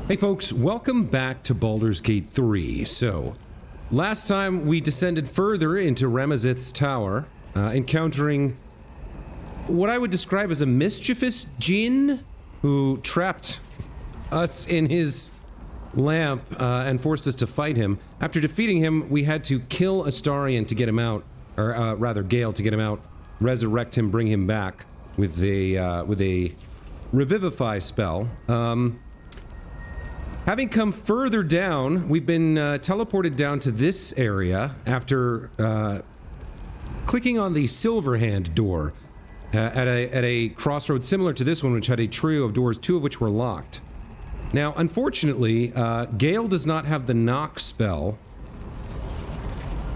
Hey folks, welcome back to Baldur's Gate 3. So, last time we descended further into Ramazith's tower, encountering what I would describe as a mischievous djinn who trapped us in his lamp and forced us to fight him. After defeating him, we had to kill Astarion to get him out, or rather Gale to get him out, resurrect him, bring him back with a revivify spell. Having come further down, we've been teleported down to this area after clicking on the Silverhand door at a crossroad similar to this one, which had a trio of doors, two of which were locked. Now, unfortunately, Gale does not have the knock spell,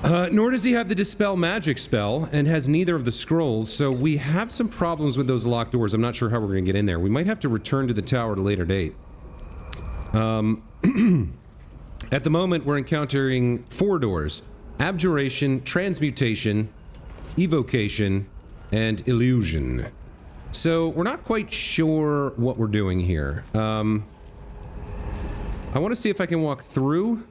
nor does he have the dispel magic spell, and has neither of the scrolls, so we have some problems with those locked doors. I'm not sure how we're going to get in there. We might have to return to the tower at a later date. At the moment, we're encountering 4 doors: Abjuration, Transmutation, Evocation, and Illusion. So, we're not quite sure what we're doing here. I want to see if I can walk through.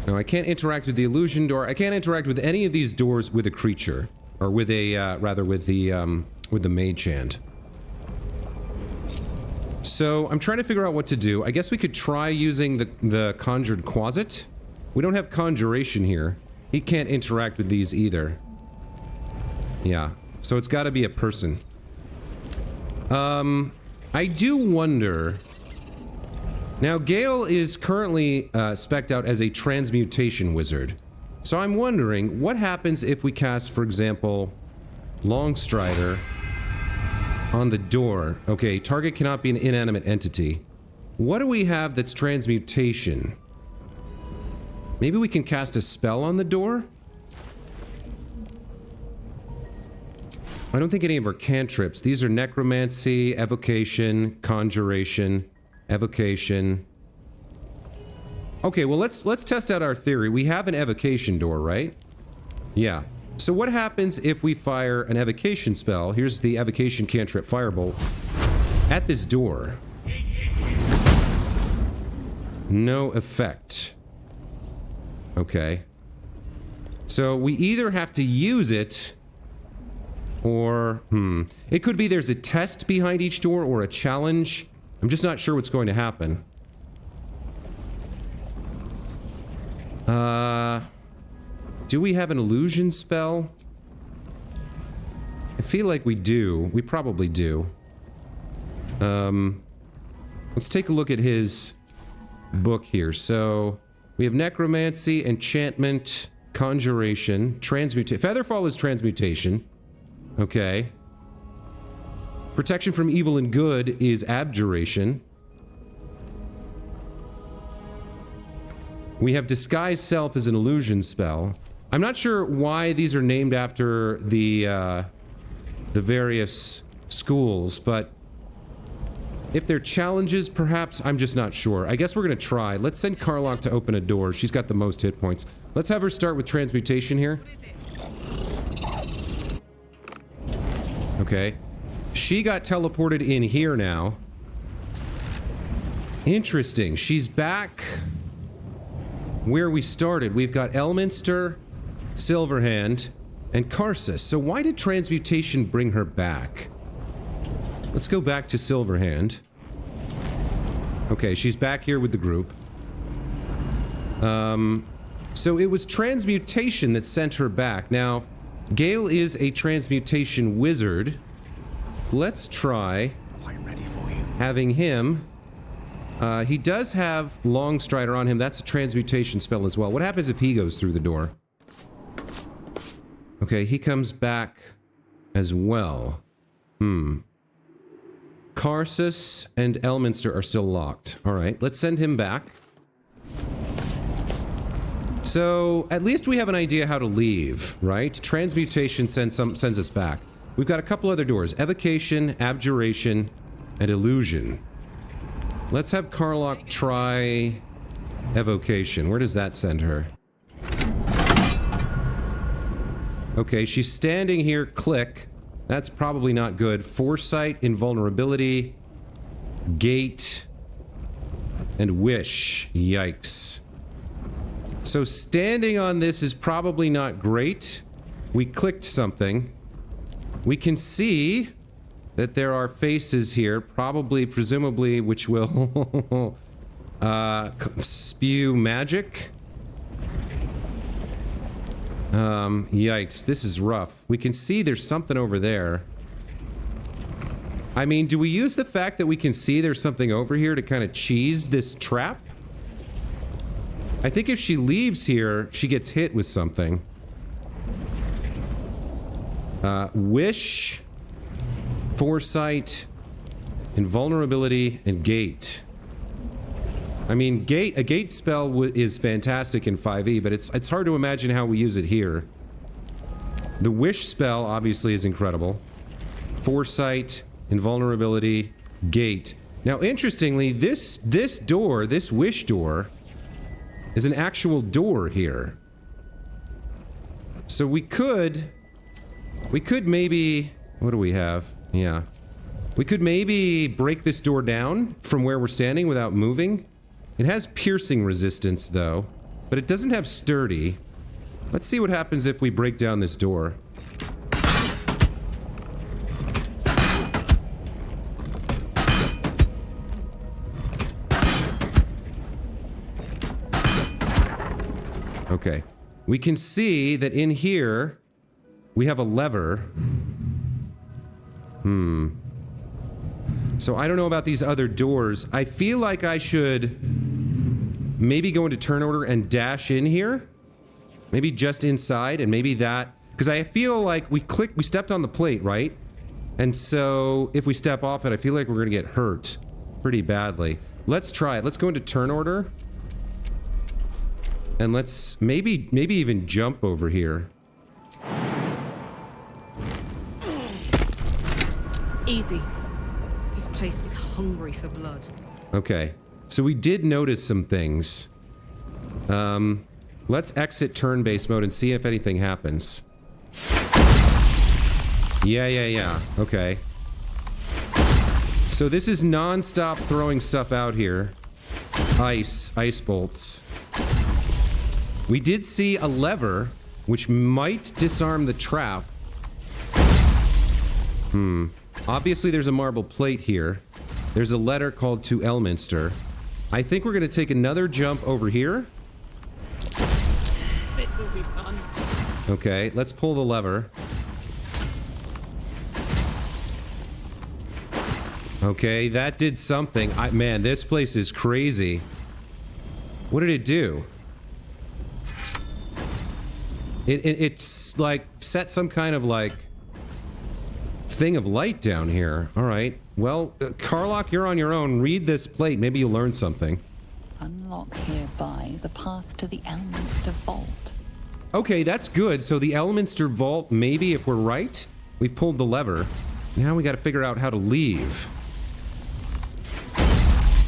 No, I can't interact with the Illusion door. I can't interact with any of these doors with a creature. Or with a, rather with the mage hand. So, I'm trying to figure out what to do. I guess we could try using the Conjured Quasit. We don't have Conjuration here. He can't interact with these either. Yeah. So it's gotta be a person. I do wonder... Now, Gale is currently spec'd out as a Transmutation Wizard. So I'm wondering, what happens if we cast, for example, Longstrider... on the door. Okay, target cannot be an inanimate entity. What do we have that's transmutation? Maybe we can cast a spell on the door? I don't think any of our cantrips. These are necromancy, evocation, conjuration, evocation. Okay, well let's test out our theory. We have an evocation door, right? Yeah. So what happens if we fire an evocation spell? Here's the evocation cantrip firebolt at this door. No effect. Okay. So we either have to use it or it could be there's a test behind each door or a challenge. I'm just not sure what's going to happen. Do we have an illusion spell? I feel like we do. We probably do. Let's take a look at his book here. So, we have necromancy, enchantment, conjuration, transmutation. Featherfall is transmutation. Okay. Protection from evil and good is abjuration. We have disguise self as an illusion spell. I'm not sure why these are named after the various schools, but if they're challenges, perhaps, I'm just not sure. I guess we're gonna try. Let's send Karlach to open a door. She's got the most hit points. Let's have her start with transmutation here. Okay. She got teleported in here now. Interesting. She's back where we started. We've got Elminster, Silverhand, and Karsus. So why did transmutation bring her back? Let's go back to Silverhand. Okay, she's back here with the group. So it was transmutation that sent her back. Now, Gale is a transmutation wizard. Let's try having him. He does have Longstrider on him. That's a transmutation spell as well. What happens if he goes through the door? Okay, he comes back as well. Karsus and Elminster are still locked. Alright, let's send him back. So, at least we have an idea how to leave, right? Transmutation sends us back. We've got a couple other doors. Evocation, Abjuration, and Illusion. Let's have Karlach try Evocation. Where does that send her? Okay, she's standing here. Click. That's probably not good. Foresight, Invulnerability, Gate, And wish. Yikes. So standing on this is probably not great. We clicked something. We can see that there are faces here, probably, presumably, which will spew magic. Yikes, this is rough. We can see there's something over there. I mean, do we use the fact that we can see there's something over here to kind of cheese this trap? I think if she leaves here, she gets hit with something. Wish, foresight, invulnerability, and gate. I mean, a gate spell is fantastic in 5e, but it's hard to imagine how we use it here. The wish spell obviously is incredible. Foresight, invulnerability, gate. Now, interestingly, this door, this wish door, is an actual door here. So we could maybe, what do we have? Yeah. We could maybe break this door down from where we're standing without moving. It has piercing resistance, though, but it doesn't have sturdy. Let's see what happens if we break down this door. Okay. We can see that in here, we have a lever. So I don't know about these other doors. I feel like I should maybe go into turn order and dash in here. Maybe just inside, and maybe that... Because I feel like we stepped on the plate, right? And so if we step off it, I feel like we're going to get hurt pretty badly. Let's try it. Let's go into turn order. And let's maybe even jump over here. Easy. This place is hungry for blood. Okay. So we did notice some things. Let's exit turn-based mode and see if anything happens. Yeah. Okay. So this is non-stop throwing stuff out here. Ice bolts. We did see a lever, which might disarm the trap. Obviously there's a marble plate here. There's a letter called to Elminster. I think we're gonna take another jump over here. This'll be fun. Okay, let's pull the lever. Okay, that did something. Man, this place is crazy. What did it do? It's like set some kind of like thing of light down here. All right. Well, Karlach, you're on your own. Read this plate. Maybe you'll learn something. Unlock hereby the path to the Elminster Vault. Okay, that's good. So the Elminster Vault, maybe if we're right, we've pulled the lever. Now we got to figure out how to leave.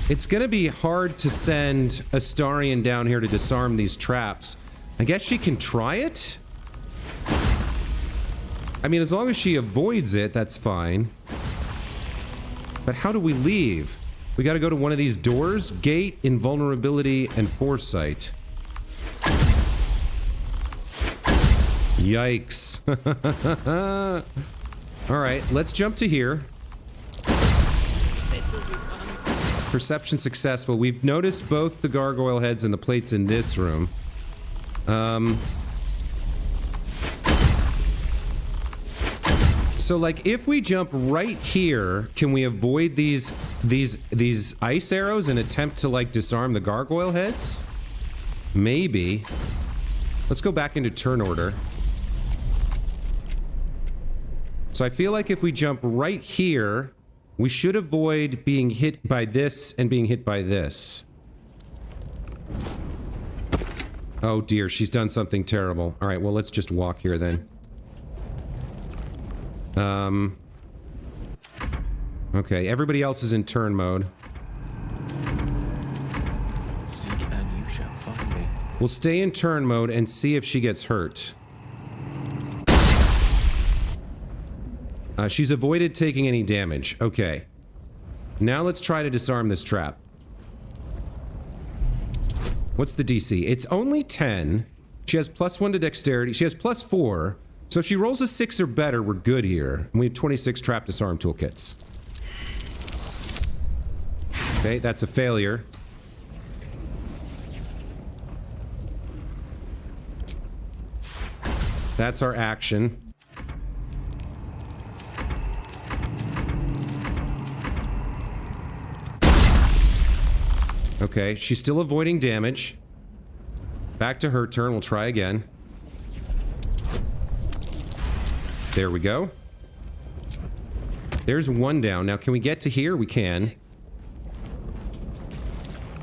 It's gonna be hard to send Astarion down here to disarm these traps. I guess she can try it? I mean, as long as she avoids it, that's fine. But how do we leave? We gotta go to one of these doors? Gate, invulnerability, and foresight. Yikes. Alright, let's jump to here. Perception successful. We've noticed both the gargoyle heads and the plates in this room. So like if we jump right here, can we avoid these ice arrows and attempt to like disarm the gargoyle heads? Maybe. Let's go back into turn order. So I feel like if we jump right here, we should avoid being hit by this and being hit by this. Oh dear, she's done something terrible. Alright, well let's just walk here then. Okay, everybody else is in turn mode. Seek and you shall find me. We'll stay in turn mode and see if she gets hurt. She's avoided taking any damage. Okay. Now let's try to disarm this trap. What's the DC? It's only 10. She has +1 to dexterity. She has +4. So if she rolls a 6 or better, we're good here. And we have 26 trap disarm toolkits. Okay, that's a failure. That's our action. Okay, she's still avoiding damage. Back to her turn. We'll try again. There we go. There's one down. Now, can we get to here? We can.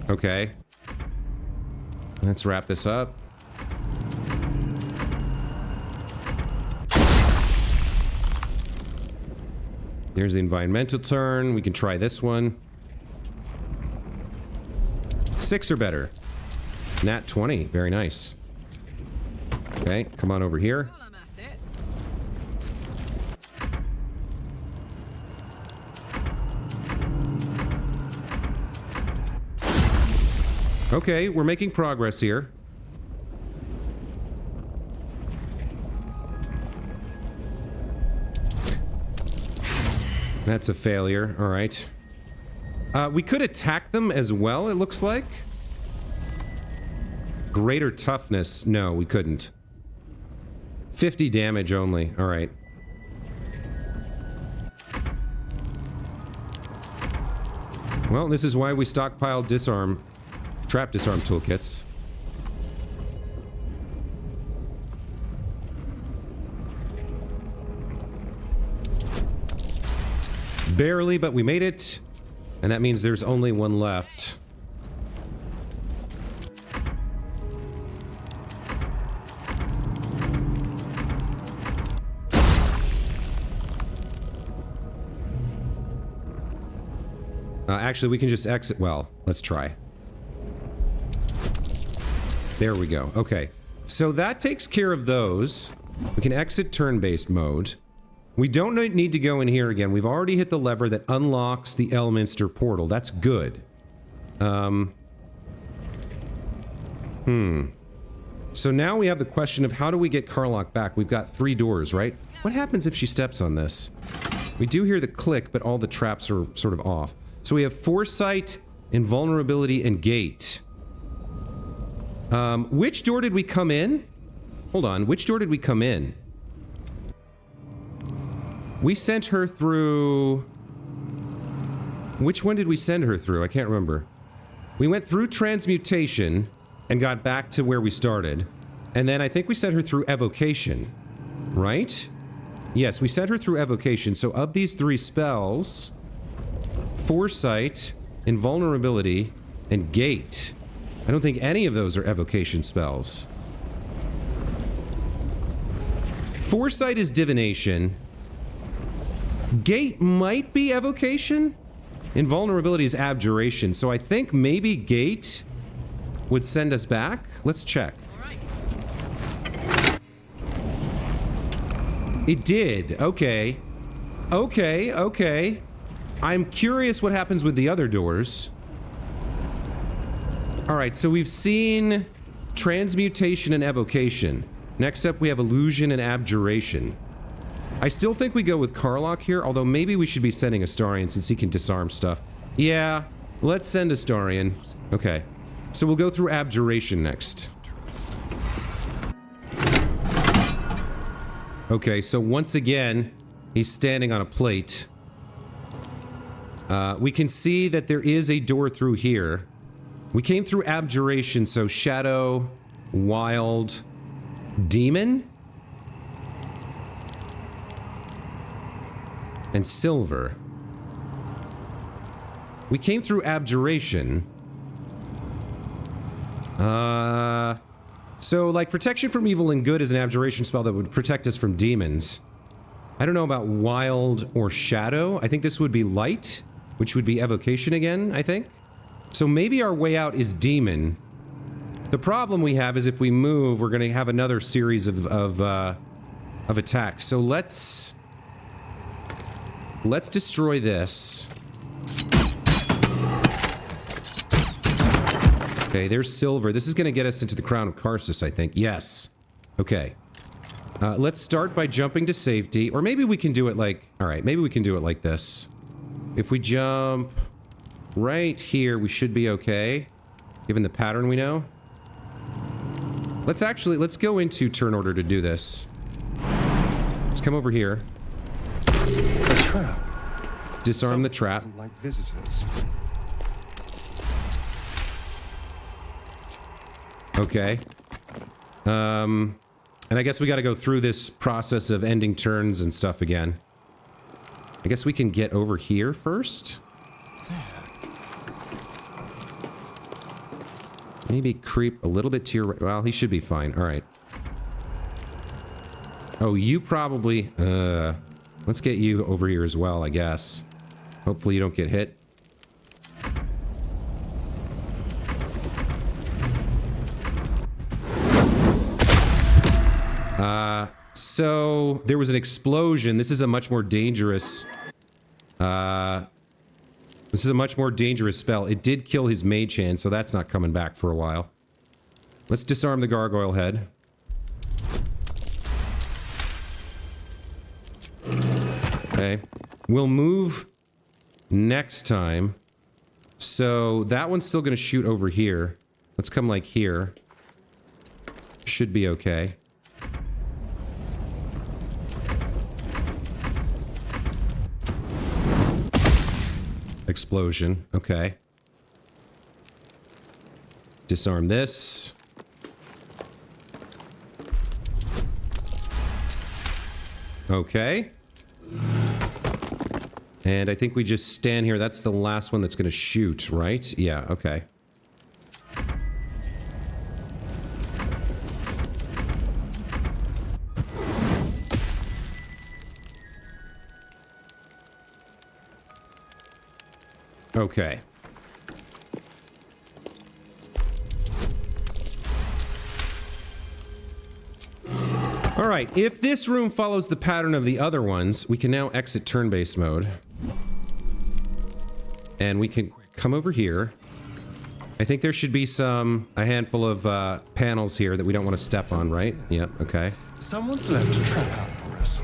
Okay. Let's wrap this up. There's the environmental turn. We can try this one. 6 or better. Nat 20. Very nice. Okay, come on over here. While I'm at it. Okay, we're making progress here. That's a failure. All right. We could attack them as well, it looks like. Greater toughness. No, we couldn't. 50 damage only. All right. Well, this is why we stockpile trap disarm toolkits. Barely, but we made it. And that means there's only one left. Actually, we can just exit. Well, let's try. There we go. Okay. So that takes care of those. We can exit turn-based mode. We don't need to go in here again. We've already hit the lever that unlocks the Elminster portal. That's good. So now we have the question of how do we get Karlach back? We've got 3 doors, right? What happens if she steps on this? We do hear the click, but all the traps are sort of off. So we have Foresight, Invulnerability, and Gate. Which door did we come in? Hold on. Which door did we come in? We sent her through... Which one did we send her through? I can't remember. We went through Transmutation and got back to where we started. And then I think we sent her through Evocation. Right? Yes, we sent her through Evocation. So of these 3 spells... Foresight, Invulnerability, and Gate. I don't think any of those are Evocation spells. Foresight is Divination. Gate might be Evocation. Invulnerability is Abjuration. So I think maybe Gate would send us back. Let's check. It did. Okay. Okay. I'm curious what happens with the other doors. Alright, so we've seen Transmutation and Evocation. Next up, we have Illusion and Abjuration. I still think we go with Karlach here, although maybe we should be sending Astarion since he can disarm stuff. Yeah, let's send Astarion. Okay, so we'll go through Abjuration next. Okay, so once again, he's standing on a plate. We can see that there is a door through here. We came through Abjuration, so Shadow, Wild, Demon, and Silver. We came through Abjuration. So, like, Protection from Evil and Good is an Abjuration spell that would protect us from demons. I don't know about Wild or Shadow. I think this would be Light, which would be Evocation again, I think. So maybe our way out is Demon. The problem we have is if we move, we're going to have another series of attacks. So let's destroy this. Okay, there's silver. This is going to get us into the Crown of Karsus, I think. Yes. Okay. Let's start by jumping to safety. Or maybe we can do it like... Alright, maybe we can do it like this. If we jump right here, we should be okay. Given the pattern we know. Let's go into turn order to do this. Let's come over here. A trap. Disarm the trap. Doesn't like visitors. Okay. And I guess we gotta go through this process of ending turns and stuff again. I guess we can get over here first? Maybe creep a little bit to your right. Well, he should be fine. Alright. Oh, you probably... let's get you over here as well, I guess. Hopefully you don't get hit. So there was an explosion. This is a much more dangerous... this is a much more dangerous spell. It did kill his mage hand, so that's not coming back for a while. Let's disarm the gargoyle head. Okay. We'll move next time. So that one's still going to shoot over here. Let's come like here. Should be okay. Explosion. Okay. Disarm this. Okay. And I think we just stand here. That's the last one that's going to shoot, right? Yeah, okay. Okay. All right, if this room follows the pattern of the other ones, we can now exit turn-based mode. And we can come over here. I think there should be a handful of panels here that we don't want to step on, right? Yep, okay. Someone's left a trap out for us.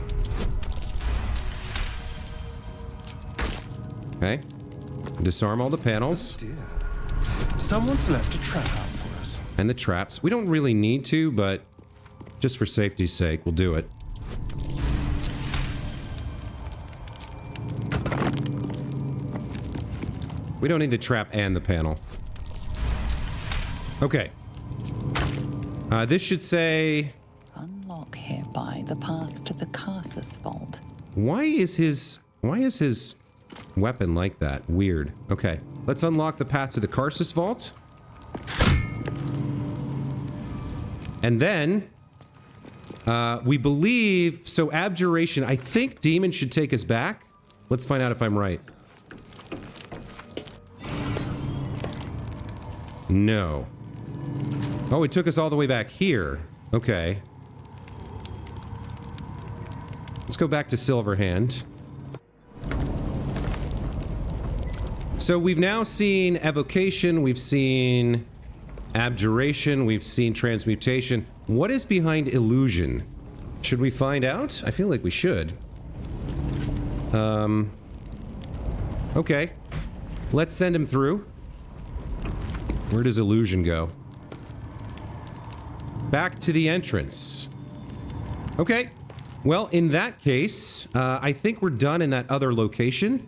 Okay. Disarm all the panels. Dear. Someone's left a trap out for us. And the traps. We don't really need to, but just for safety's sake, we'll do it. We don't need the trap and the panel. Okay. This should say... Unlock hereby the path to the Karsus vault. Why is his weapon like that? Weird. Okay. Let's unlock the path to the Karsus vault. And then... we believe... So, abjuration. I think demon should take us back. Let's find out if I'm right. No. Oh, it took us all the way back here. Okay. Let's go back to Silverhand. So we've now seen evocation, we've seen abjuration, we've seen transmutation. What is behind illusion? Should we find out? I feel like we should. Okay. Let's send him through. Where does illusion go? Back to the entrance. Okay. Well, in that case, I think we're done in that other location.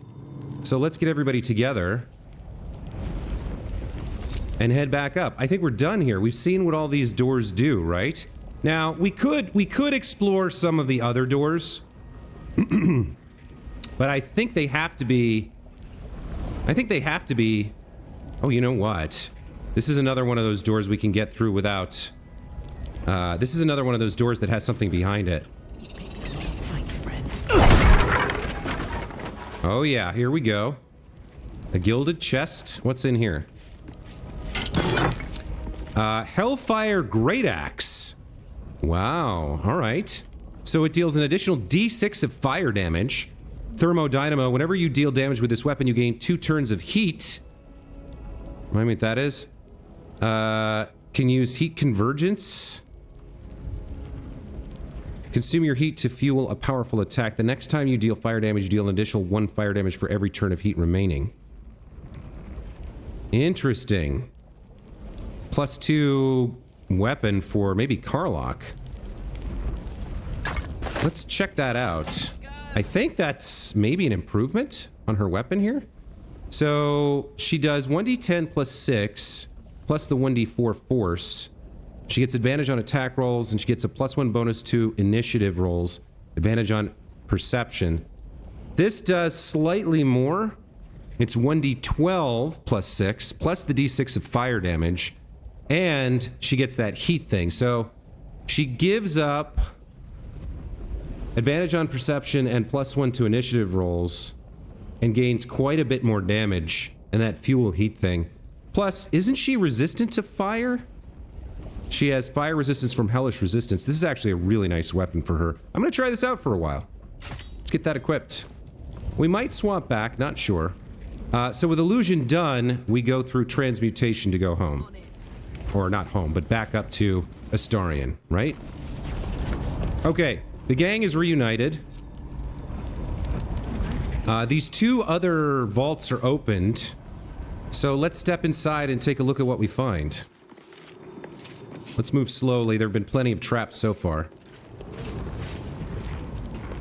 So let's get everybody together and head back up. I think we're done here. We've seen what all these doors do, right? Now, we could explore some of the other doors. But I think they have to be... Oh, you know what? This is another one of those doors we can get through without... this is another one of those doors that has something behind it. Oh yeah, here we go. A gilded chest. What's in here? Hellfire Great Axe. Wow, alright. So it deals an additional D6 of fire damage. Thermodynamo. Whenever you deal damage with this weapon, you gain 2 turns of heat. Remind me what that is? Can use heat convergence. Consume your heat to fuel a powerful attack. The next time you deal fire damage, you deal an additional 1 fire damage for every turn of heat remaining. Interesting. +2 weapon for maybe Karlach. Let's check that out. I think that's maybe an improvement on her weapon here. So she does 1d10 plus 6 plus the 1d4 force. She gets advantage on attack rolls, and she gets a +1 bonus to initiative rolls. Advantage on perception. This does slightly more. It's 1d12 plus 6, plus the d6 of fire damage. And she gets that heat thing. So she gives up advantage on perception and +1 to initiative rolls, and gains quite a bit more damage and that fuel heat thing. Plus, isn't she resistant to fire? She has fire resistance from hellish resistance. This is actually a really nice weapon for her. I'm gonna try this out for a while. Let's get that equipped. We might swap back, not sure. So with illusion done, we go through transmutation to go home. Or not home, but back up to Astarion, right? Okay, the gang is reunited. These 2 other vaults are opened. So let's step inside and take a look at what we find. Let's move slowly. There have been plenty of traps so far.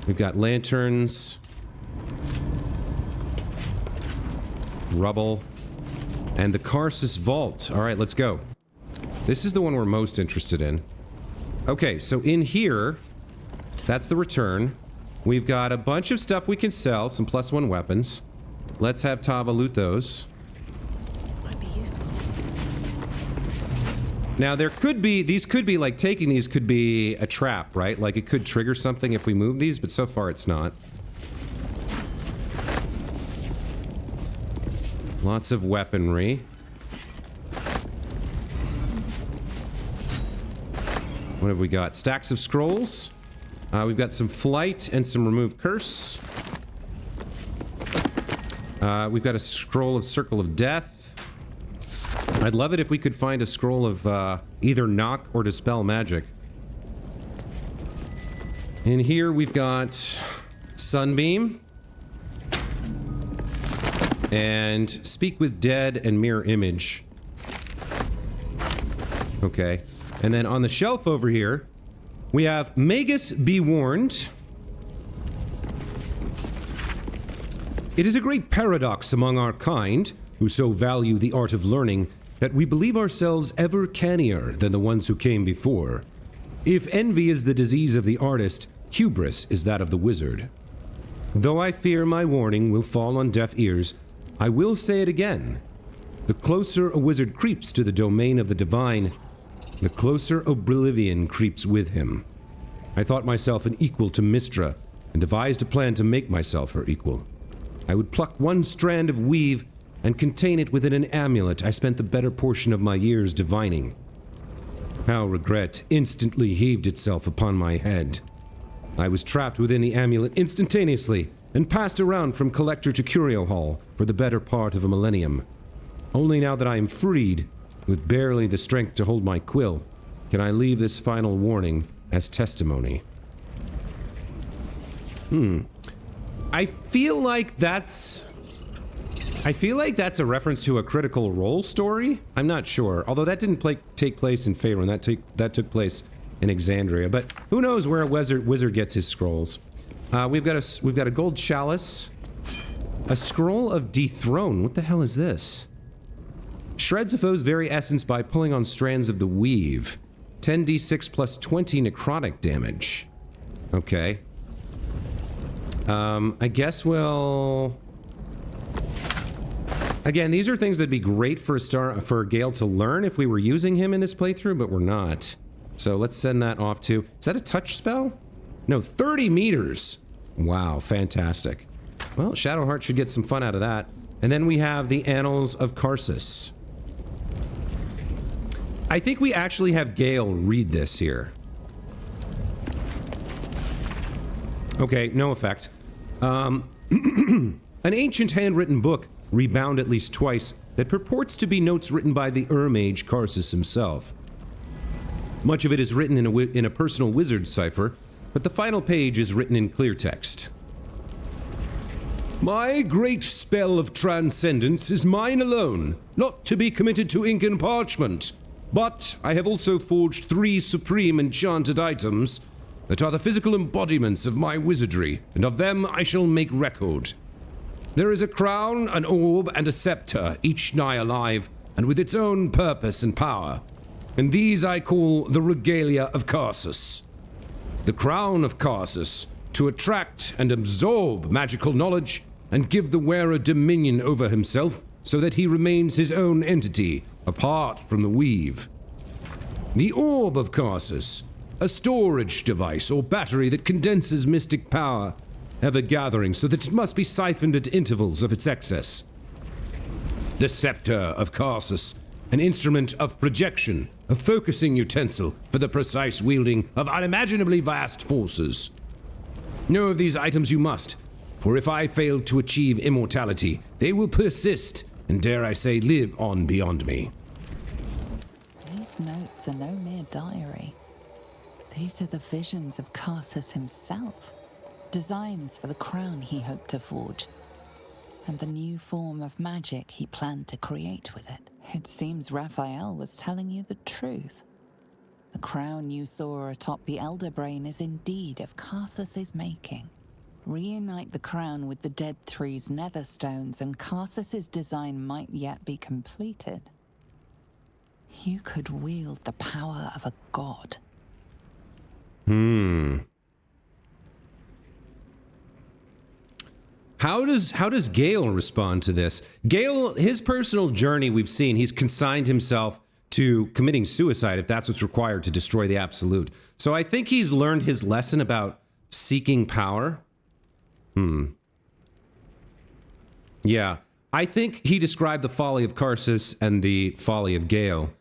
We've got lanterns, rubble, and the Karsus Vault. All right, let's go. This is the one we're most interested in. Okay, so in here, that's the return. We've got a bunch of stuff we can sell, some +1 weapons. Let's have Tava loot those. Now, there could be, these could be, like, taking these could be a trap, right? Like, it could trigger something if we move these, but so far it's not. Lots of weaponry. What have we got? Stacks of scrolls. We've got some flight and some remove curse. We've got a scroll of Circle of Death. I'd love it if we could find a scroll of either knock or dispel magic. In here we've got Sunbeam and Speak with Dead and Mirror Image. Okay. And then on the shelf over here, we have Magus Be Warned. It is a great paradox among our kind, who so value the art of learning, that we believe ourselves ever cannier than the ones who came before. If envy is the disease of the artist, hubris is that of the wizard. Though I fear my warning will fall on deaf ears, I will say it again. The closer a wizard creeps to the domain of the divine, the closer oblivion creeps with him. I thought myself an equal to Mystra, and devised a plan to make myself her equal. I would pluck one strand of weave and contain it within an amulet I spent the better portion of my years divining. How regret instantly heaved itself upon my head. I was trapped within the amulet instantaneously, and passed around from collector to curio hall for the better part of a millennium. Only now that I am freed, with barely the strength to hold my quill, can I leave this final warning as testimony. I feel like that's a reference to a Critical Role story. I'm not sure. Although that didn't take place in Faerun. That took place in Exandria. But who knows where a wizard gets his scrolls. We've got a gold chalice. A scroll of Dethrone. What the hell is this? Shreds a foe's very essence by pulling on strands of the weave. 10d6 plus 20 necrotic damage. Okay. I guess we'll... Again, these are things that'd be great for Gale to learn if we were using him in this playthrough, but we're not. So let's send that off to... Is that a touch spell? No, 30 meters! Wow, fantastic. Well, Shadowheart should get some fun out of that. And then we have the Annals of Karsus. I think we actually have Gale read this here. Okay, no effect. An ancient handwritten book rebound at least twice, that purports to be notes written by the Mage Karsus himself. Much of it is written in a personal wizard cipher, but the final page is written in clear text. My great spell of transcendence is mine alone, not to be committed to ink and parchment. But I have also forged 3 supreme enchanted items that are the physical embodiments of my wizardry, and of them I shall make record. There is a crown, an orb, and a scepter, each nigh alive, and with its own purpose and power. And these I call the regalia of Karsus. The crown of Karsus, to attract and absorb magical knowledge, and give the wearer dominion over himself, so that he remains his own entity, apart from the weave. The orb of Karsus, a storage device or battery that condenses mystic power, ever gathering so that it must be siphoned at intervals of its excess. The scepter of Karsus, an instrument of projection, a focusing utensil for the precise wielding of unimaginably vast forces. Know of these items you must, for if I fail to achieve immortality, they will persist, and dare I say, live on beyond me. These notes are no mere diary. These are the visions of Karsus himself. Designs for the crown he hoped to forge, and the new form of magic he planned to create with it. It seems Raphael was telling you the truth. The crown you saw atop the Elder Brain is indeed of Karsus's making. Reunite the crown with the Dead Three's netherstones, and Karsus's design might yet be completed. You could wield the power of a god. How does Gale respond to this? Gale, his personal journey we've seen, he's consigned himself to committing suicide if that's what's required to destroy the Absolute. So I think he's learned his lesson about seeking power. Yeah, I think he described the folly of Karsus and the folly of Gale.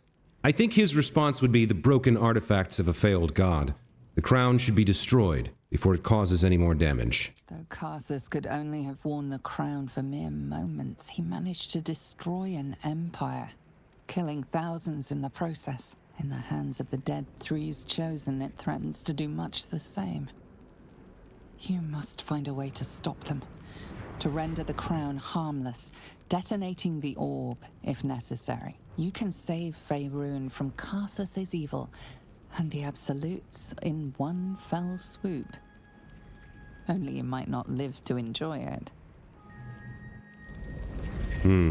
I think his response would be the broken artifacts of a failed god. The crown should be destroyed before it causes any more damage. Though Karsus could only have worn the crown for mere moments, he managed to destroy an empire, killing thousands in the process. In the hands of the Dead Three's chosen, it threatens to do much the same. You must find a way to stop them, to render the crown harmless, detonating the orb if necessary. You can save Faerun from Karsus's evil and the Absolutes in one fell swoop. Only you might not live to enjoy it.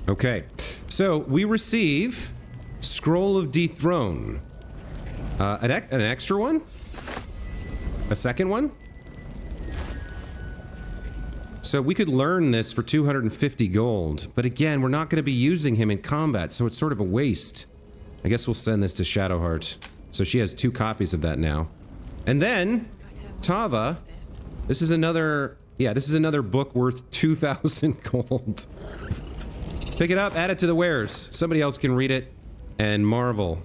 Okay, so we receive Scroll of Dethrone. An extra one? A second one? So we could learn this for 250 gold, but again, we're not going to be using him in combat, so it's sort of a waste. I guess we'll send this to Shadowheart. So she has 2 copies of that now. And then, Tava, this is another book worth 2,000 gold. Pick it up, add it to the wares. Somebody else can read it and marvel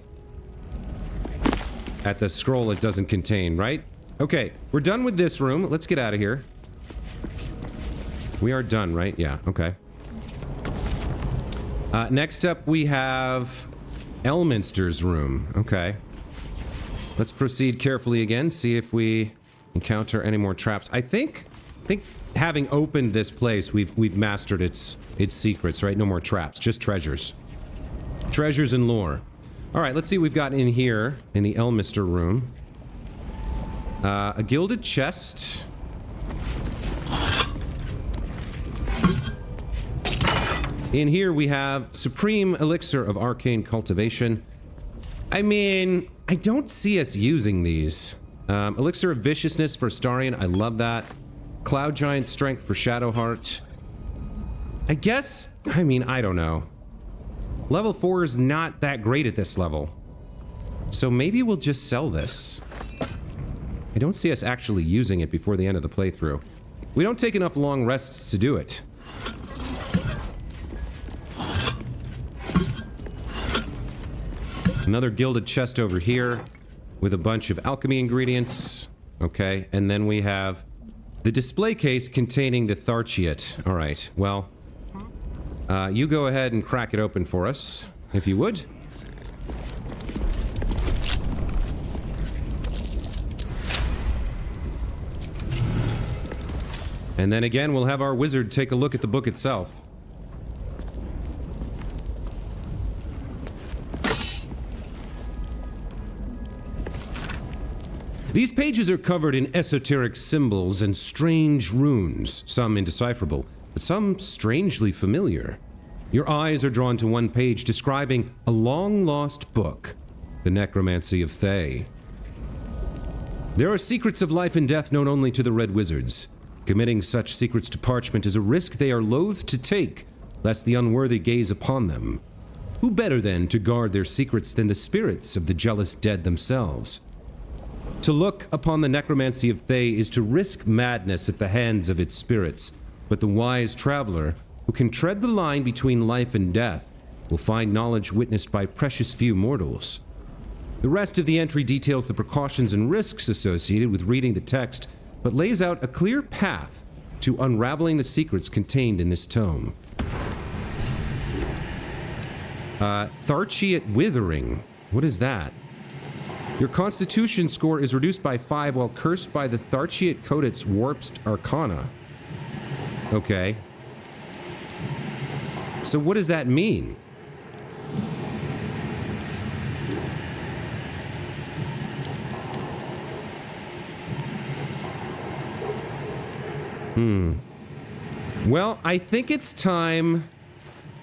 at the scroll it doesn't contain, right? Okay, we're done with this room. Let's get out of here. We are done, right? Yeah, okay. Next up, we have Elminster's room. Okay. Let's proceed carefully again, see if we encounter any more traps. I think having opened this place, we've mastered its secrets, right? No more traps, just treasures. Treasures and lore. All right, let's see what we've got in here in the Elminster room. A gilded chest. In here we have Supreme Elixir of Arcane Cultivation. I mean, I don't see us using these. Elixir of Viciousness for Astarion, I love that. Cloud Giant Strength for Shadowheart. I guess, I mean, I don't know. Level 4 is not that great at this level. So maybe we'll just sell this. I don't see us actually using it before the end of the playthrough. We don't take enough long rests to do it. Another gilded chest over here with a bunch of alchemy ingredients. Okay, and then we have the display case containing the Tharchiate. All right, well, You go ahead and crack it open for us, if you would. And then again, we'll have our wizard take a look at the book itself. These pages are covered in esoteric symbols and strange runes, some indecipherable, but some strangely familiar. Your eyes are drawn to one page describing a long-lost book, the Necromancy of Thay. There are secrets of life and death known only to the Red Wizards. Committing such secrets to parchment is a risk they are loath to take, lest the unworthy gaze upon them. Who better, then, to guard their secrets than the spirits of the jealous dead themselves? To look upon the necromancy of Thay is to risk madness at the hands of its spirits, but the wise traveler, who can tread the line between life and death, will find knowledge witnessed by precious few mortals. The rest of the entry details the precautions and risks associated with reading the text, but lays out a clear path to unraveling the secrets contained in this tome. Tharchiate Withering. What is that? Your constitution score is reduced by 5 while cursed by the Tharchiate Codex Warped Arcana. Okay. So what does that mean? Well, I think it's time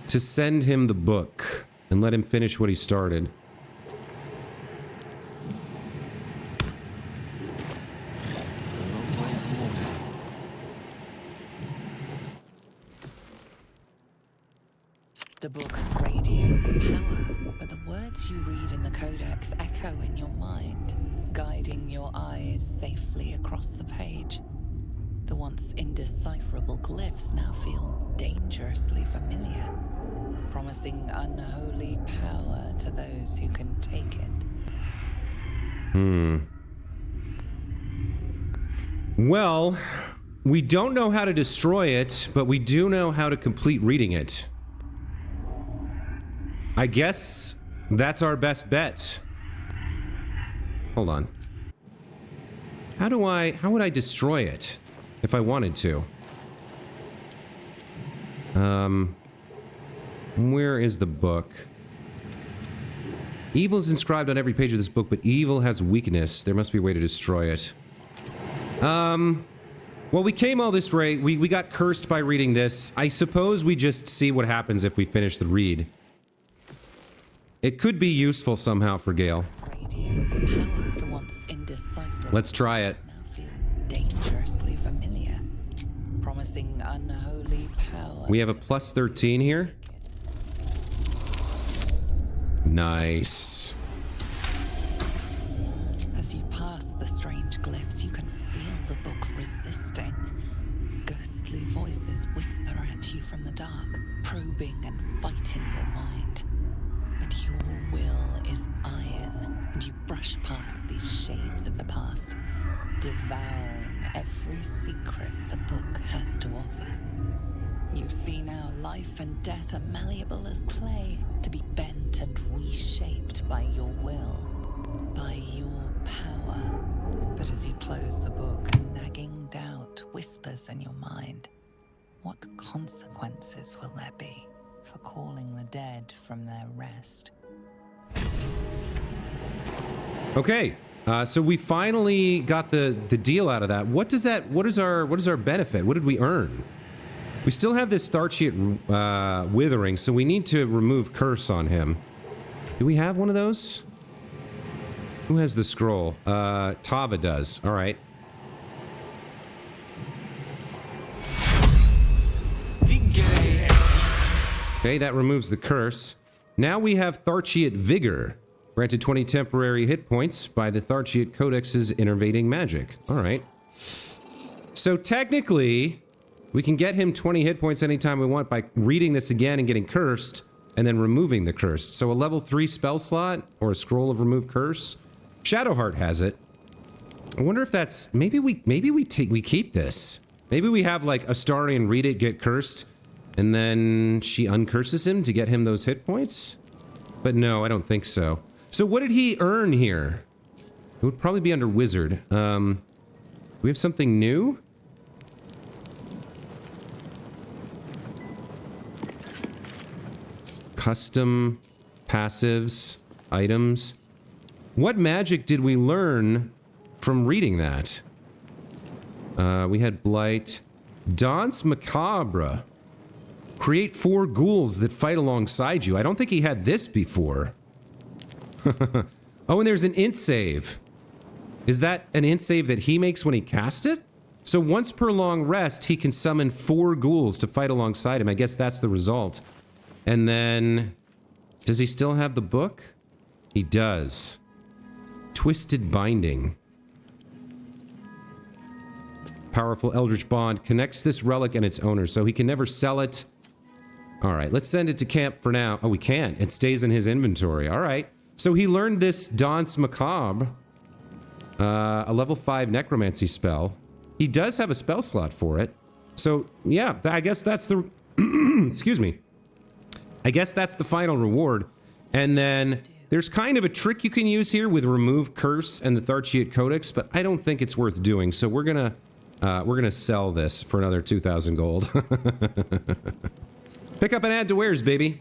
to send him the book and let him finish what he started. The book radiates power, but the words you read in the Codex echo in your mind, guiding your eyes safely across the page. The once indecipherable glyphs now feel dangerously familiar, promising unholy power to those who can take it. Well, we don't know how to destroy it, but we do know how to complete reading it. I guess that's our best bet. Hold on. How would I destroy it if I wanted to? Where is the book? Evil is inscribed on every page of this book, but evil has weakness. There must be a way to destroy it. Well, we came all this way. We got cursed by reading this. I suppose we just see what happens if we finish the read. It could be useful somehow for Gale. Let's try it. Dangerously familiar, promising unholy power. We have a plus 13 here. Nice. As you pass the strange glyphs, you can feel the book resisting. Ghostly voices whisper at you from the dark, probing and fighting your mind. But your will is iron, and you brush past these shades of the past, devouring every secret the book has to offer. You see now life and death are malleable as clay, to be bent and reshaped by your will, by your power. But as you close the book, a nagging doubt whispers in your mind. What consequences will there be for calling the dead from their rest? Okay, so we finally got the deal out of that. What is our benefit? What did we earn? We still have this Tharchiate Withering, so we need to remove Curse on him. Do we have one of those? Who has the scroll? Tava does. All right. Okay, that removes the curse. Now we have Tharchiate Vigor. Granted 20 temporary hit points by the Tharchiate Codex's innervating magic. All right. So technically, we can get him 20 hit points anytime we want by reading this again and getting cursed, and then removing the curse. So a level 3 spell slot, or a scroll of remove curse. Shadowheart has it. I wonder if that's... Maybe we keep this. Maybe we have like Astarion read it, get cursed, And then she uncurses him to get him those hit points? But no, I don't think so. So what did he earn here? It would probably be under wizard. We have something new? Custom passives, items. What magic did we learn from reading that? We had Blight. Danse Macabre. Create 4 ghouls that fight alongside you. I don't think he had this before. Oh, and there's an int save. Is that an int save that he makes when he casts it? So once per long rest, he can summon 4 ghouls to fight alongside him. I guess that's the result. And then... does he still have the book? He does. Twisted Binding. Powerful Eldritch Bond connects this relic and its owner, so he can never sell it. Alright, let's send it to camp for now. Oh, we can't. It stays in his inventory. Alright. So he learned this Danse Macabre. A level 5 necromancy spell. He does have a spell slot for it. So, yeah, I guess that's the... excuse me. I guess that's the final reward. And then there's kind of a trick you can use here with Remove Curse and the Tharchiate Codex, but I don't think it's worth doing. So we're gonna sell this for another 2,000 gold. Pick up and add to wares, baby.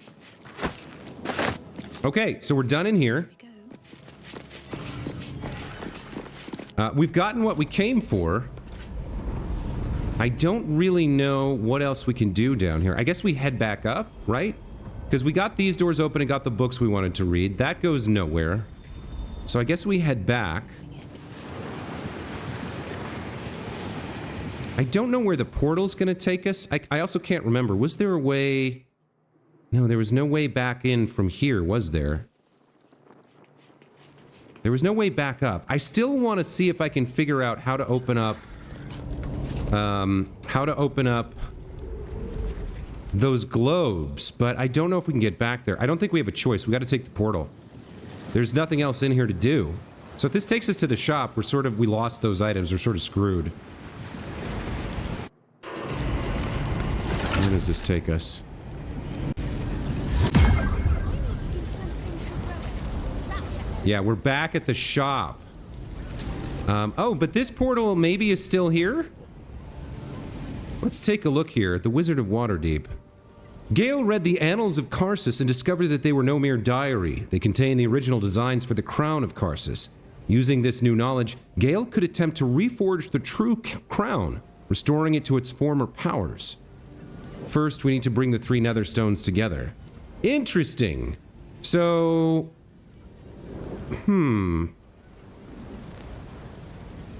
Okay, so we're done in here. We've gotten what we came for. I don't really know what else we can do down here. I guess we head back up, right? Because we got these doors open and got the books we wanted to read. That goes nowhere. So I guess we head back. I don't know where the portal's gonna take us. I also can't remember. Was there a way... No, there was no way back in from here, was there? There was no way back up. I still want to see if I can figure out how to open up... those globes, but I don't know if we can get back there. I don't think we have a choice. We got to take the portal. There's nothing else in here to do. So if this takes us to the shop, we lost those items. We're sort of screwed. Where does this take us? Yeah, we're back at the shop. Oh, but this portal maybe is still here? Let's take a look here at the Wizard of Waterdeep. Gale read the Annals of Karsus and discovered that they were no mere diary. They contain the original designs for the crown of Karsus. Using this new knowledge, Gale could attempt to reforge the true crown, restoring it to its former powers. First, we need to bring the 3 nether stones together. Interesting. So...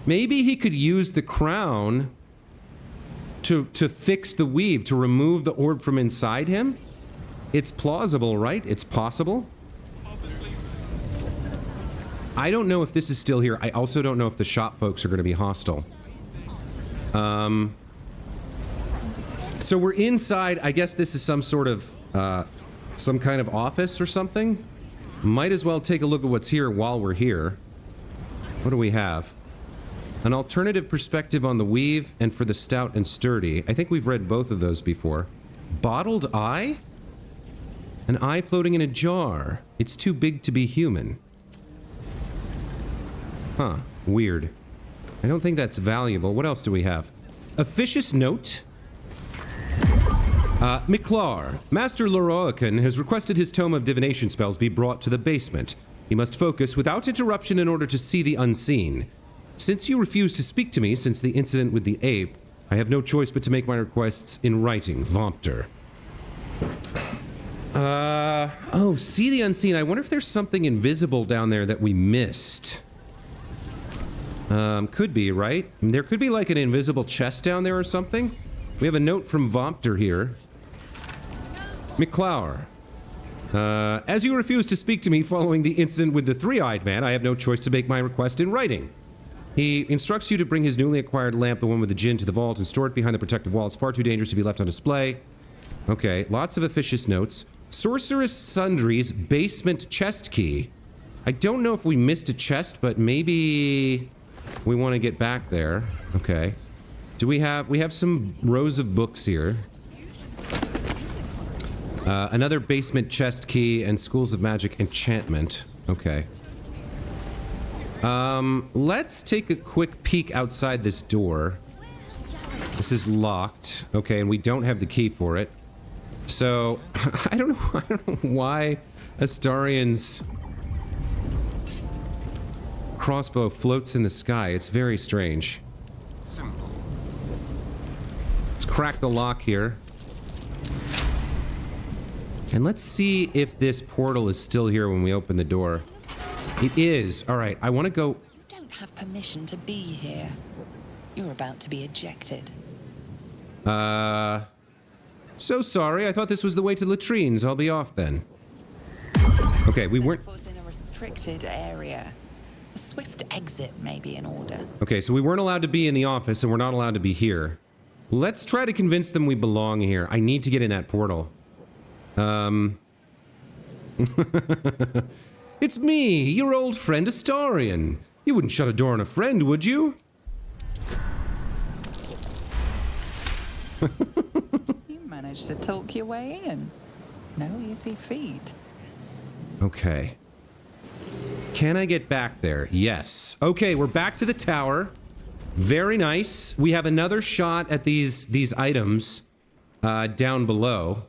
maybe he could use the crown to fix the weave, to remove the orb from inside him? It's plausible, right? It's possible? I don't know if this is still here. I also don't know if the shop folks are going to be hostile. So we're inside. I guess this is some sort of, some kind of office or something. Might as well take a look at what's here while we're here. What do we have? An alternative perspective on the weave and for the stout and sturdy. I think we've read both of those before. Bottled eye? An eye floating in a jar. It's too big to be human. Huh. Weird. I don't think that's valuable. What else do we have? Officious note. Miklar. Master Loroakan has requested his tome of divination spells be brought to the basement. He must focus without interruption in order to see the unseen. Since you refused to speak to me since the incident with the ape, I have no choice but to make my requests in writing. Vompter. Oh, see the unseen. I wonder if there's something invisible down there that we missed. Could be, right? There could be like an invisible chest down there or something. We have a note from Vompter here. McClower. As you refuse to speak to me following the incident with the three-eyed man, I have no choice to make my request in writing. He instructs you to bring his newly acquired lamp, the one with the djinn, to the vault and store it behind the protective wall. It's far too dangerous to be left on display. Okay, lots of officious notes. Sorceress Sundry's basement chest key. I don't know if we missed a chest, but maybe we want to get back there. Okay. Do we have some rows of books here. Another basement chest key and schools of magic enchantment. Okay. Let's take a quick peek outside this door. This is locked. Okay, and we don't have the key for it. So, I don't know why Astarian's crossbow floats in the sky. It's very strange. Simple. Let's crack the lock here. And let's see if this portal is still here when we open the door. It is. All right, I want to go... You don't have permission to be here. You're about to be ejected. So sorry, I thought this was the way to latrines. I'll be off then. Okay, we weren't... Foot in a restricted area. A swift exit may be in order. Okay, so we weren't allowed to be in the office, and we're not allowed to be here. Let's try to convince them we belong here. I need to get in that portal. It's me, your old friend Astarian. You wouldn't shut a door on a friend, would you? You managed to talk your way in. No easy feat. Okay. Can I get back there? Yes. Okay, we're back to the tower. Very nice. We have another shot at these items down below.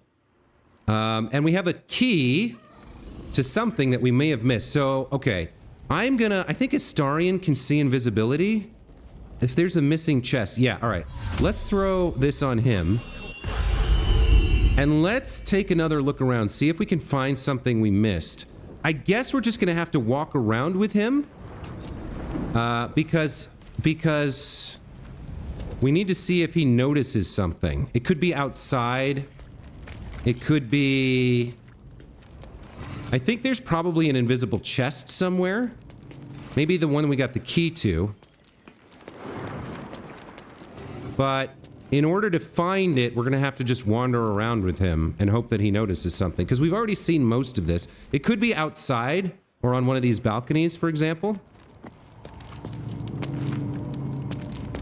And we have a key to something that we may have missed. So, okay. I think Astarian can see invisibility. If there's a missing chest. Yeah, alright. Let's throw this on him. And let's take another look around. See if we can find something we missed. I guess we're just gonna have to walk around with him. Because we need to see if he notices something. It could be outside. It could be... I think there's probably an invisible chest somewhere. Maybe the one we got the key to. But in order to find it, we're going to have to just wander around with him and hope that he notices something. Because we've already seen most of this. It could be outside or on one of these balconies, for example.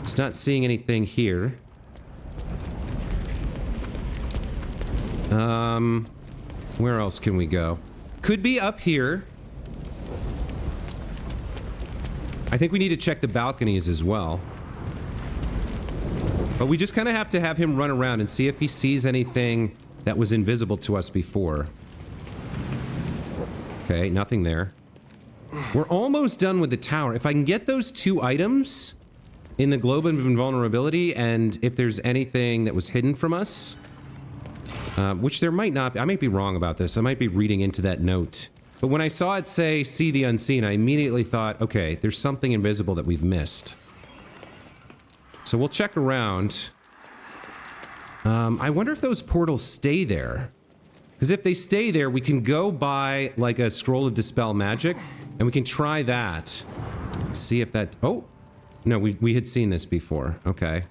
It's not seeing anything here. Where else can we go? Could be up here. I think we need to check the balconies as well. But we just kind of have to have him run around and see if he sees anything that was invisible to us before. Okay, nothing there. We're almost done with the tower. If I can get those 2 items in the globe of invulnerability, and if there's anything that was hidden from us, which there might not be. I might be wrong about this. I might be reading into that note. But when I saw it say, see the unseen, I immediately thought, okay, there's something invisible that we've missed. So we'll check around. I wonder if those portals stay there. Because if they stay there, we can go buy, like, a scroll of Dispel Magic, and we can try that. See if that... Oh! No, we had seen this before. Okay.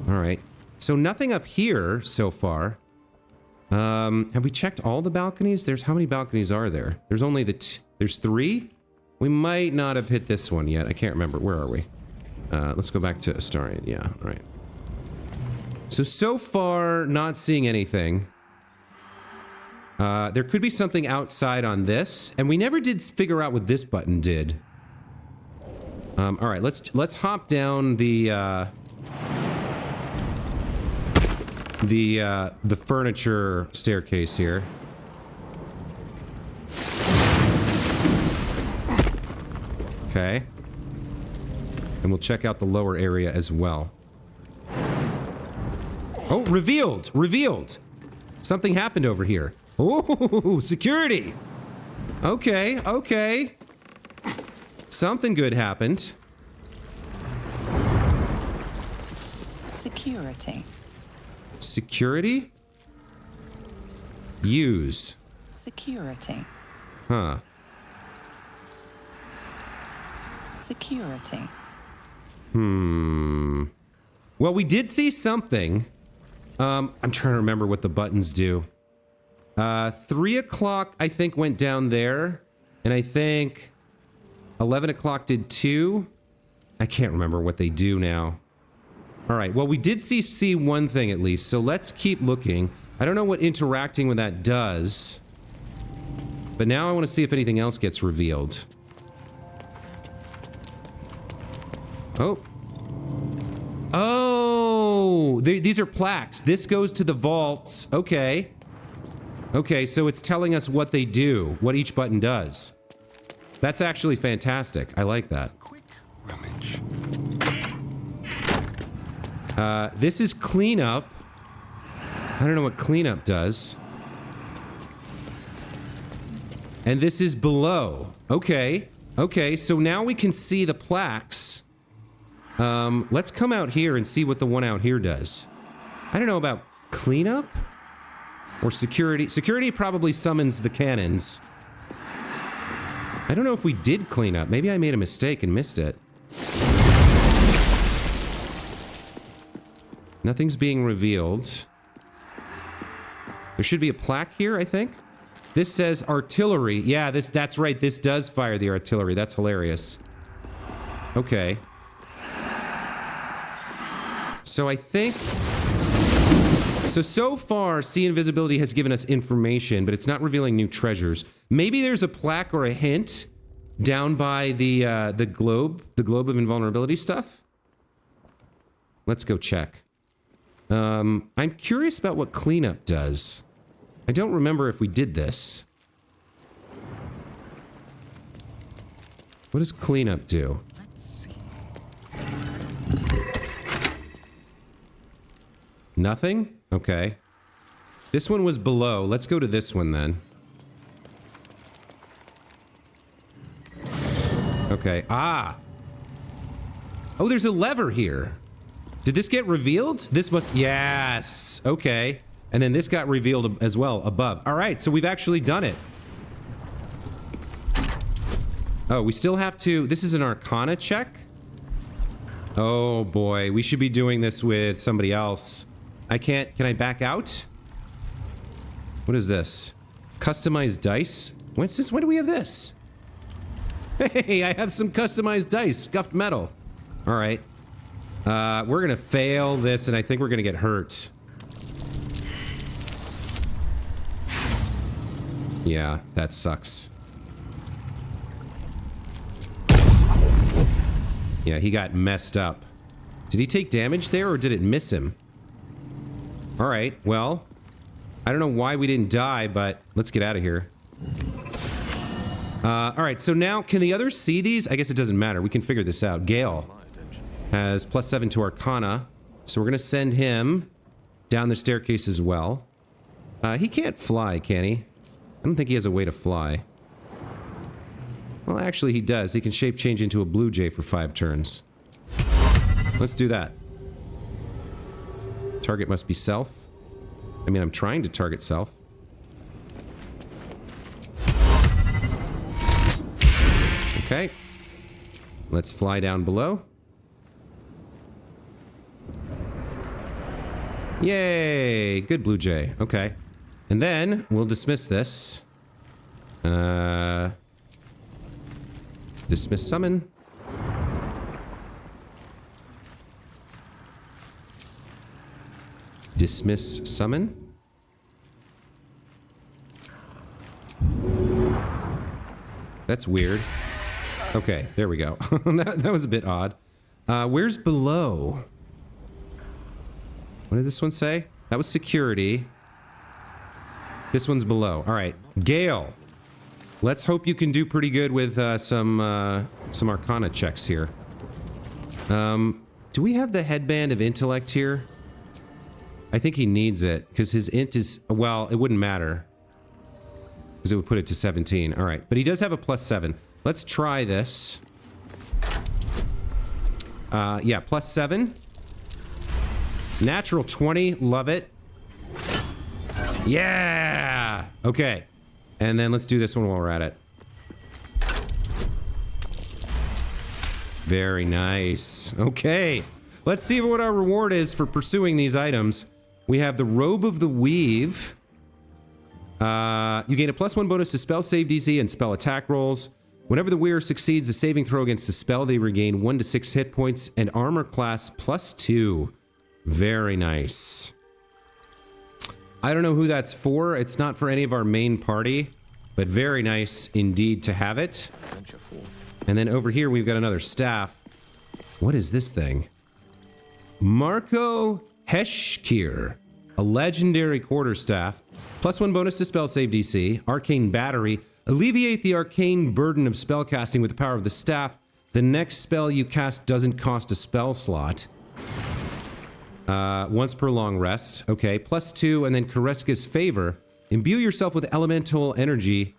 Alright. So nothing up here so far. Have we checked all the balconies? How many balconies are there? There's only there's 3? We might not have hit this one yet. I can't remember. Where are we? Let's go back to Astarian. Yeah, all right. So far, not seeing anything. There could be something outside on this, and we never did figure out what this button did. All right, let's hop down the furniture staircase here. Okay. And we'll check out the lower area as well. Oh, revealed! Revealed! Something happened over here. Oh, security! Okay, okay. Something good happened. Security. Security? Use. Security. Huh. Security. Well, we did see something. I'm trying to remember what the buttons do. 3 o'clock, I think, went down there. And I think 11 o'clock did 2. I can't remember what they do now. All right, well, we did see one thing at least, so let's keep looking. I don't know what interacting with that does. But now I want to see if anything else gets revealed. Oh. Oh! These are plaques. This goes to the vaults. Okay. Okay, so it's telling us what they do, what each button does. That's actually fantastic. I like that. Quick rummage. This is cleanup. I don't know what cleanup does. And this is below. Okay. Okay, so now we can see the plaques. Let's come out here and see what the one out here does. I don't know about cleanup or security. Security probably summons the cannons. I don't know if we did cleanup. Maybe I made a mistake and missed it. Nothing's being revealed. There should be a plaque here, I think. This says artillery. Yeah, that's right. This does fire the artillery. That's hilarious. Okay. So I think... So far, Sea Invisibility has given us information, but it's not revealing new treasures. Maybe there's a plaque or a hint down by the globe of invulnerability stuff. Let's go check. I'm curious about what cleanup does. I don't remember if we did this. What does cleanup do? Let's see. Nothing? Okay. This one was below. Let's go to this one then. Okay. Ah! Oh, there's a lever here. Did this get revealed? This must... Yes! Okay. And then this got revealed as well above. Alright, so we've actually done it. Oh, we still have to... This is an Arcana check? Oh boy, we should be doing this with somebody else. I can't... Can I back out? What is this? Customized dice? When do we have this? Hey, I have some customized dice. Scuffed metal. Alright. We're gonna fail this, and I think we're gonna get hurt. Yeah, that sucks. Yeah, he got messed up. Did he take damage there, or did it miss him? Alright, well... I don't know why we didn't die, but let's get out of here. Alright, so now, can the others see these? I guess it doesn't matter. We can figure this out. Gale has +7 to Arcana, so we're gonna send him down the staircase as well. He can't fly, can he? I don't think he has a way to fly. Well, actually, he does. He can shape change into a blue jay for 5 turns. Let's do that. Target must be self. I mean, I'm trying to target self. Okay. Let's fly down below. Yay! Good blue jay. Okay. And then, we'll dismiss this. Dismiss summon. Dismiss summon. That's weird. Okay, there we go. that was a bit odd. Where's below? What did this one say? That was security. This one's below. All right, Gale. Let's hope you can do pretty good with some Arcana checks here. Do we have the headband of intellect here? I think he needs it because his int is, well, it wouldn't matter because it would put it to 17. All right, but he does have a +7. Let's try this. Yeah, +7. Natural 20, love it. Yeah! Okay. And then let's do this one while we're at it. Very nice. Okay. Let's see what our reward is for pursuing these items. We have the Robe of the Weave. You gain a +1 bonus to spell save DC and spell attack rolls. Whenever the wearer succeeds a saving throw against the spell, they regain 1 to 6 hit points and armor class +2. Very nice. I don't know who that's for. It's not for any of our main party, but very nice indeed to have it. Venture forth. And then over here, we've got another staff. What is this thing? Marco Heshkir, a legendary quarterstaff. +1 bonus to spell save DC. Arcane battery. Alleviate the arcane burden of spellcasting with the power of the staff. The next spell you cast doesn't cost a spell slot. Once per long rest. Okay, +2, and then Kareska's favor. Imbue yourself with elemental energy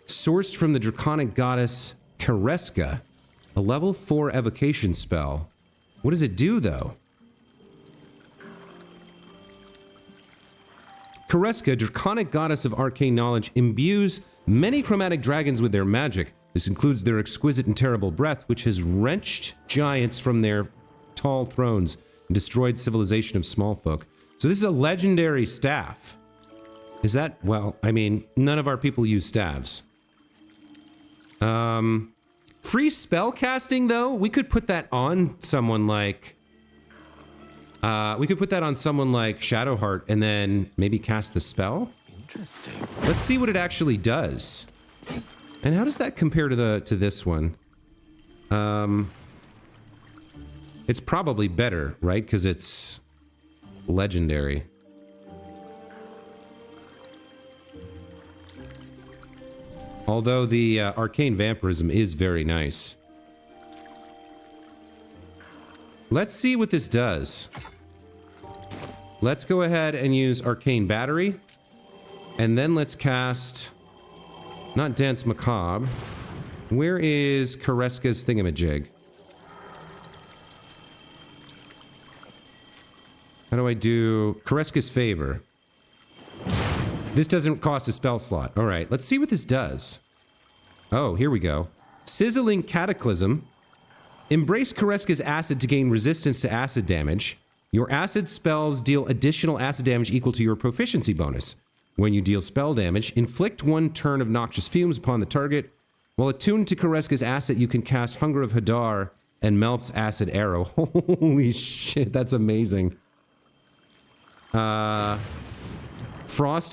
sourced from the draconic goddess Kareska. A level 4 evocation spell. What does it do, though? Kareska, draconic goddess of arcane knowledge, imbues many chromatic dragons with their magic. This includes their exquisite and terrible breath, which has wrenched giants from their tall thrones and destroyed civilization of small folk. So this is a legendary staff. Is that, well, I mean, none of our people use staves. Free spell casting, though? We could put that on someone like... we could put that on someone like Shadowheart and then maybe cast the spell? Interesting. Let's see what it actually does. And how does that compare to this one? It's probably better, right? Because it's legendary. Although the arcane vampirism is very nice. Let's see what this does. Let's go ahead and use arcane battery. And then let's cast... Not Dance Macabre. Where is Kareska's thingamajig? How do I do Kareska's favor? This doesn't cost a spell slot. All right, let's see what this does. Oh, here we go. Sizzling Cataclysm. Embrace Kareska's acid to gain resistance to acid damage. Your acid spells deal additional acid damage equal to your proficiency bonus. When you deal spell damage, inflict 1 turn of noxious fumes upon the target. While attuned to Kareska's acid, you can cast Hunger of Hadar and Melf's acid arrow. Holy shit, that's amazing. Frost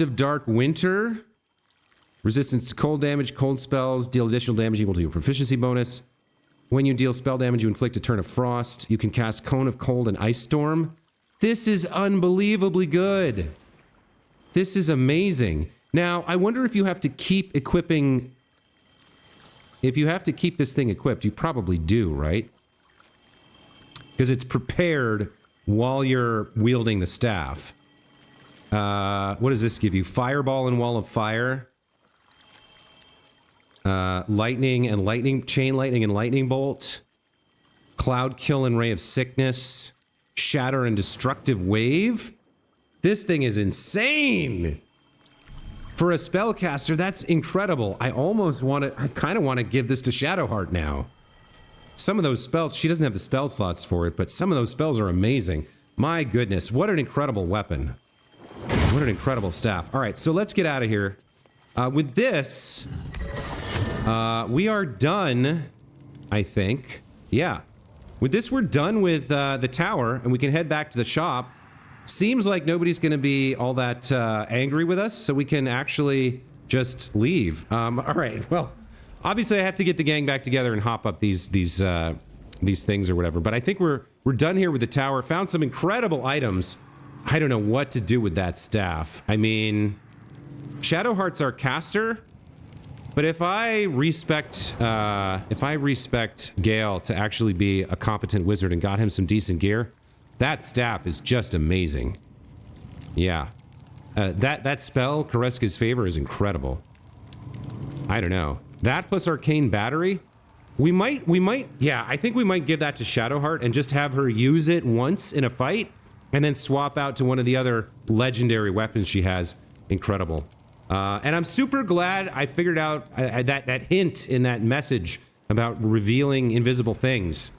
of Dark Winter. Resistance to cold damage, cold spells, deal additional damage equal to your proficiency bonus. When you deal spell damage, you inflict a turn of frost. You can cast Cone of Cold and Ice Storm. This is unbelievably good. This is amazing. Now, I wonder if you have to keep equipping... If you have to keep this thing equipped, you probably do, right? Because it's prepared while you're wielding the staff. What does this give you? Fireball and Wall of Fire. Lightning and lightning... Chain lightning and lightning bolt. Cloud kill and ray of sickness. Shatter and destructive wave. This thing is insane! For a spellcaster, that's incredible. I almost want to... I kind of want to give this to Shadowheart now. Some of those spells... She doesn't have the spell slots for it, but some of those spells are amazing. My goodness, what an incredible weapon. What an incredible staff. Alright, so let's get out of here. With this... we are done, I think. Yeah. With this, we're done with the tower, and we can head back to the shop. Seems like nobody's going to be all that angry with us, so we can actually just leave. All right. Well, obviously, I have to get the gang back together and hop up these things or whatever. But I think we're done here with the tower. Found some incredible items. I don't know what to do with that staff. I mean, Shadowheart's our caster. But if I respect Gale to actually be a competent wizard and got him some decent gear, that staff is just amazing. Yeah. That spell, Kareska's favor, is incredible. I don't know. That plus arcane battery? We might, yeah, I think we might give that to Shadowheart and just have her use it once in a fight and then swap out to one of the other legendary weapons she has. Incredible. And I'm super glad I figured out that hint in that message about revealing invisible things.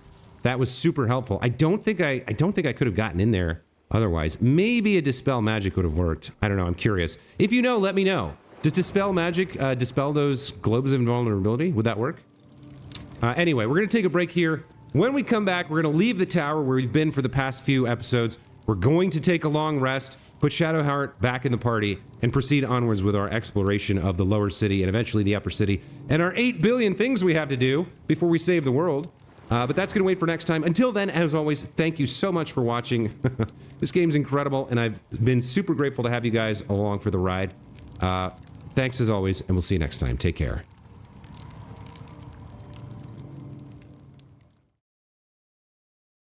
That was super helpful. I don't think I could have gotten in there otherwise. Maybe a dispel magic would have worked. I don't know. I'm curious. If you know, let me know. Does dispel magic dispel those globes of invulnerability? Would that work? Anyway, we're going to take a break here. When we come back, we're going to leave the tower where we've been for the past few episodes. We're going to take a long rest. put Shadowheart back in the party, and proceed onwards with our exploration of the lower city and eventually the upper city, and our 8 billion things we have to do before we save the world. But that's going to wait for next time. Until then, as always, thank you so much for watching. This game's incredible, and I've been super grateful to have you guys along for the ride. Thanks as always, and we'll see you next time. Take care.